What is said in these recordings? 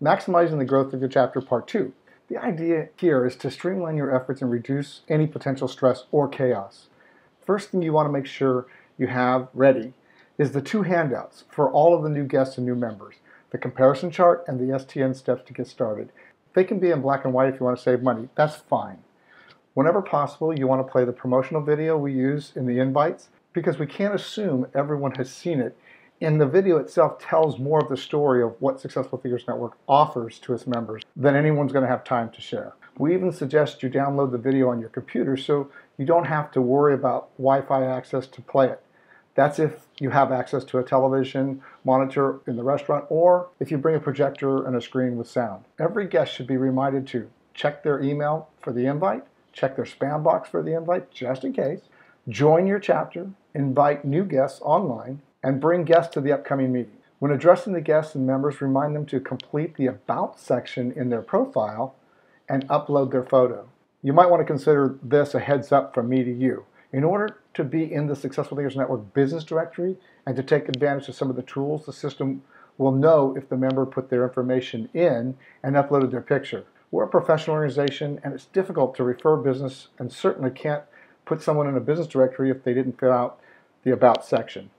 Maximizing the growth of your chapter, part 2. The idea here is to streamline your efforts and reduce any potential stress or chaos. First thing you want to make sure you have ready is the 2 handouts for all of the new guests and new members, the comparison chart and the STN steps to get started. They can be in black and white if you want to save money. That's fine. Whenever possible, you want to play the promotional video we use in the invites because we can't assume everyone has seen it, and the video itself tells more of the story of what Successful Thinkers Network offers to its members than anyone's going to have time to share. We even suggest you download the video on your computer so you don't have to worry about Wi-Fi access to play it. That's if you have access to a television monitor in the restaurant or if you bring a projector and a screen with sound. Every guest should be reminded to check their email for the invite, check their spam box for the invite just in case, join your chapter, invite new guests online, and bring guests to the upcoming meeting. When addressing the guests and members, remind them to complete the About section in their profile and upload their photo. You might want to consider this a heads up from me to you. In order to be in the Successful Thinkers Network business directory and to take advantage of some of the tools, the system will know if the member put their information in and uploaded their picture. We're a professional organization and it's difficult to refer business and certainly can't put someone in a business directory if they didn't fill out the About section.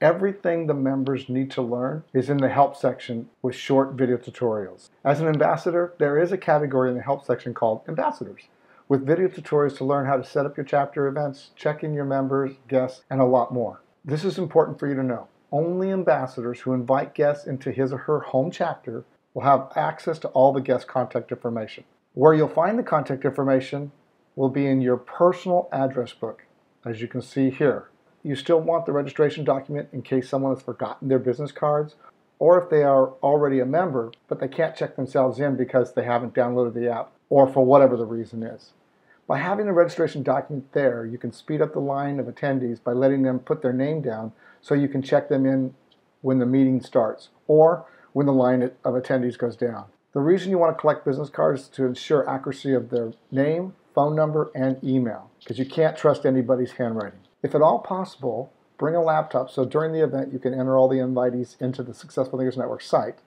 Everything the members need to learn is in the Help section with short video tutorials. As an ambassador, there is a category in the Help section called Ambassadors, with video tutorials to learn how to set up your chapter events, check in your members, guests, and a lot more. This is important for you to know. Only ambassadors who invite guests into his or her home chapter will have access to all the guest contact information. Where you'll find the contact information will be in your personal address book, as you can see here. You still want the registration document in case someone has forgotten their business cards, or if they are already a member, but they can't check themselves in because they haven't downloaded the app, or for whatever the reason is. By having the registration document there, you can speed up the line of attendees by letting them put their name down so you can check them in when the meeting starts, or when the line of attendees goes down. The reason you want to collect business cards is to ensure accuracy of their name, phone number, and email, because you can't trust anybody's handwriting. If at all possible, bring a laptop so during the event you can enter all the invitees into the Successful Thinkers Network site.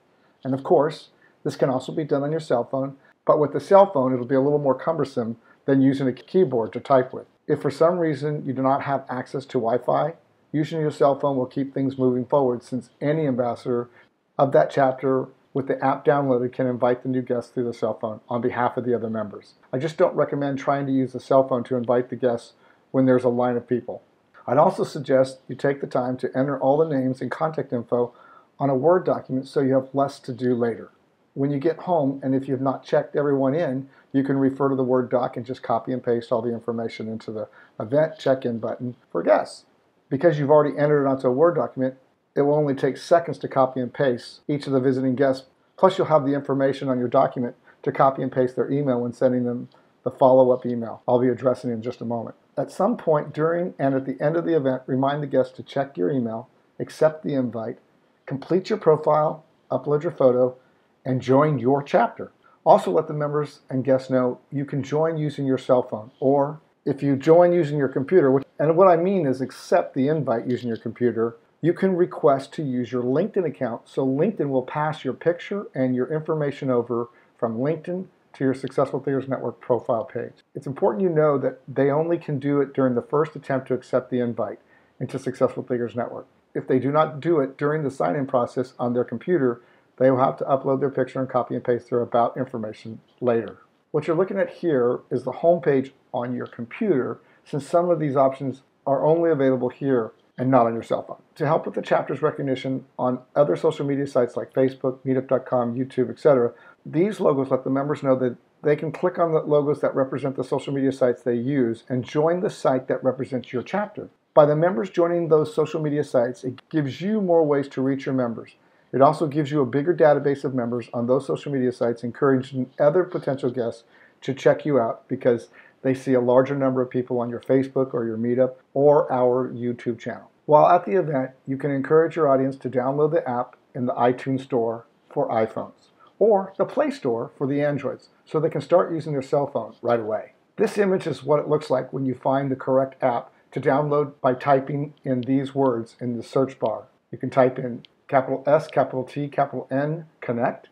And of course, this can also be done on your cell phone, but with the cell phone it'll be a little more cumbersome than using a keyboard to type with. If for some reason you do not have access to Wi-Fi, using your cell phone will keep things moving forward since any ambassador of that chapter with the app downloaded can invite the new guests through the cell phone on behalf of the other members. I just don't recommend trying to use the cell phone to invite the guests when there's a line of people. I'd also suggest you take the time to enter all the names and contact info on a Word document so you have less to do later. When you get home, and if you've not checked everyone in, you can refer to the Word doc and just copy and paste all the information into the event check-in button for guests. Because you've already entered it onto a Word document, it will only take seconds to copy and paste each of the visiting guests. Plus you'll have the information on your document to copy and paste their email when sending them the follow-up email I'll be addressing in just a moment. At some point during and at the end of the event, remind the guests to check your email, accept the invite, complete your profile, upload your photo, and join your chapter. Also let the members and guests know you can join using your cell phone, or if you join using your computer, and what I mean is accept the invite using your computer, you can request to use your LinkedIn account so LinkedIn will pass your picture and your information over from LinkedIn to your Successful Thinkers Network profile page. It's important you know that they only can do it during the first attempt to accept the invite into Successful Thinkers Network. If they do not do it during the sign-in process on their computer, they will have to upload their picture and copy and paste their about information later. What you're looking at here is the home page on your computer, since some of these options are only available here and not on your cell phone. To help with the chapter's recognition on other social media sites like Facebook, Meetup.com, YouTube, etc., these logos let the members know that they can click on the logos that represent the social media sites they use and join the site that represents your chapter. By the members joining those social media sites, it gives you more ways to reach your members. It also gives you a bigger database of members on those social media sites, encouraging other potential guests to check you out because they see a larger number of people on your Facebook or your Meetup or our YouTube channel. While at the event, you can encourage your audience to download the app in the iTunes Store for iPhones or the Play Store for the Androids so they can start using their cell phone right away. This image is what it looks like when you find the correct app to download by typing in these words in the search bar. You can type in capital S, capital T, capital N, Connect,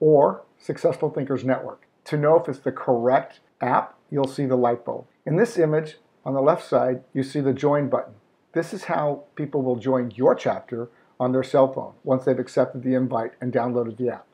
or Successful Thinkers Network. To know if it's the correct app, you'll see the light bulb. In this image, on the left side, you see the join button. This is how people will join your chapter on their cell phone once they've accepted the invite and downloaded the app.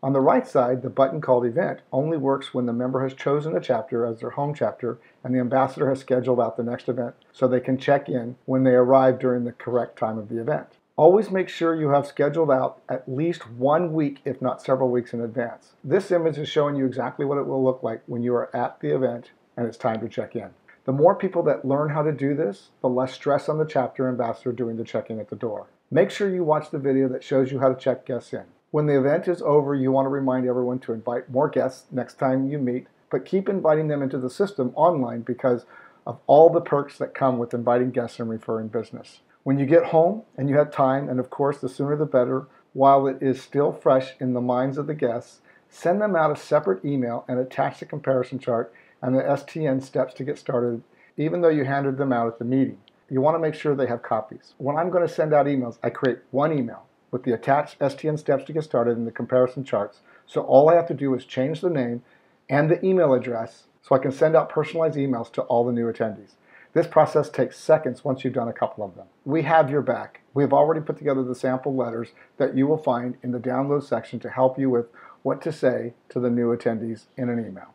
On the right side, the button called Event only works when the member has chosen a chapter as their home chapter and the ambassador has scheduled out the next event so they can check in when they arrive during the correct time of the event. Always make sure you have scheduled out at least 1 week, if not several weeks in advance. This image is showing you exactly what it will look like when you are at the event and it's time to check in. The more people that learn how to do this, the less stress on the chapter ambassador doing the check-in at the door. Make sure you watch the video that shows you how to check guests in. When the event is over, you want to remind everyone to invite more guests next time you meet, but keep inviting them into the system online because of all the perks that come with inviting guests and referring business. When you get home and you have time, and of course the sooner the better, while it is still fresh in the minds of the guests, send them out a separate email and attach the comparison chart and the STN steps to get started, even though you handed them out at the meeting. You want to make sure they have copies. When I'm going to send out emails, I create one email with the attached STN steps to get started and the comparison charts. So all I have to do is change the name and the email address so I can send out personalized emails to all the new attendees. This process takes seconds once you've done a couple of them. We have your back. We have already put together the sample letters that you will find in the download section to help you with what to say to the new attendees in an email.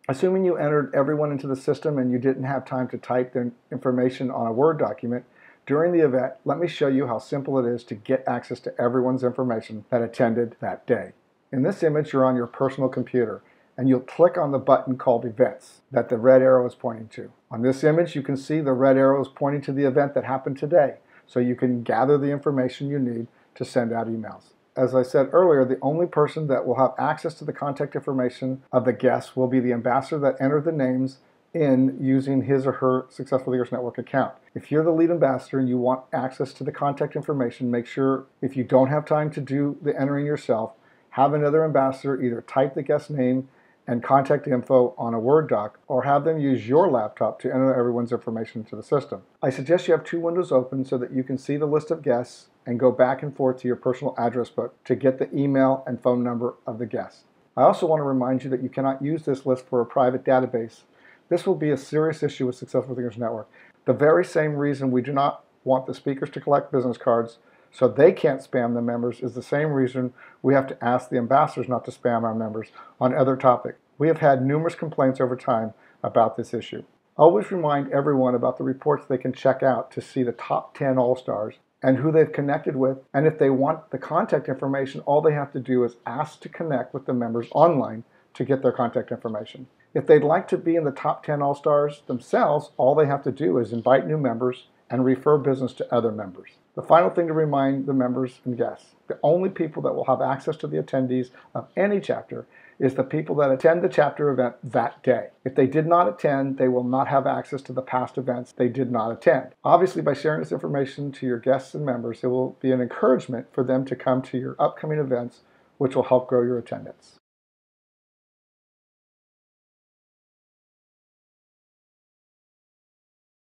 Assuming you entered everyone into the system and you didn't have time to type their information on a Word document, during the event, let me show you how simple it is to get access to everyone's information that attended that day. In this image, you're on your personal computer, and you'll click on the button called Events that the red arrow is pointing to. On this image, you can see the red arrow is pointing to the event that happened today, so you can gather the information you need to send out emails. As I said earlier, the only person that will have access to the contact information of the guests will be the ambassador that entered the names in using his or her Successful Thinkers Network account. If you're the lead ambassador and you want access to the contact information, make sure if you don't have time to do the entering yourself, have another ambassador either type the guest name and contact info on a Word doc or have them use your laptop to enter everyone's information into the system. I suggest you have two windows open so that you can see the list of guests and go back and forth to your personal address book to get the email and phone number of the guest. I also want to remind you that you cannot use this list for a private database. This will be a serious issue with Successful Thinkers Network. The very same reason we do not want the speakers to collect business cards so they can't spam the members is the same reason we have to ask the ambassadors not to spam our members on other topics. We have had numerous complaints over time about this issue. Always remind everyone about the reports they can check out to see the top 10 All-Stars and who they've connected with, and if they want the contact information, all they have to do is ask to connect with the members online to get their contact information. If they'd like to be in the top 10 All-Stars themselves, all they have to do is invite new members and refer business to other members. The final thing to remind the members and guests, the only people that will have access to the attendees of any chapter is the people that attend the chapter event that day. If they did not attend, they will not have access to the past events they did not attend. Obviously, by sharing this information to your guests and members, it will be an encouragement for them to come to your upcoming events, which will help grow your attendance.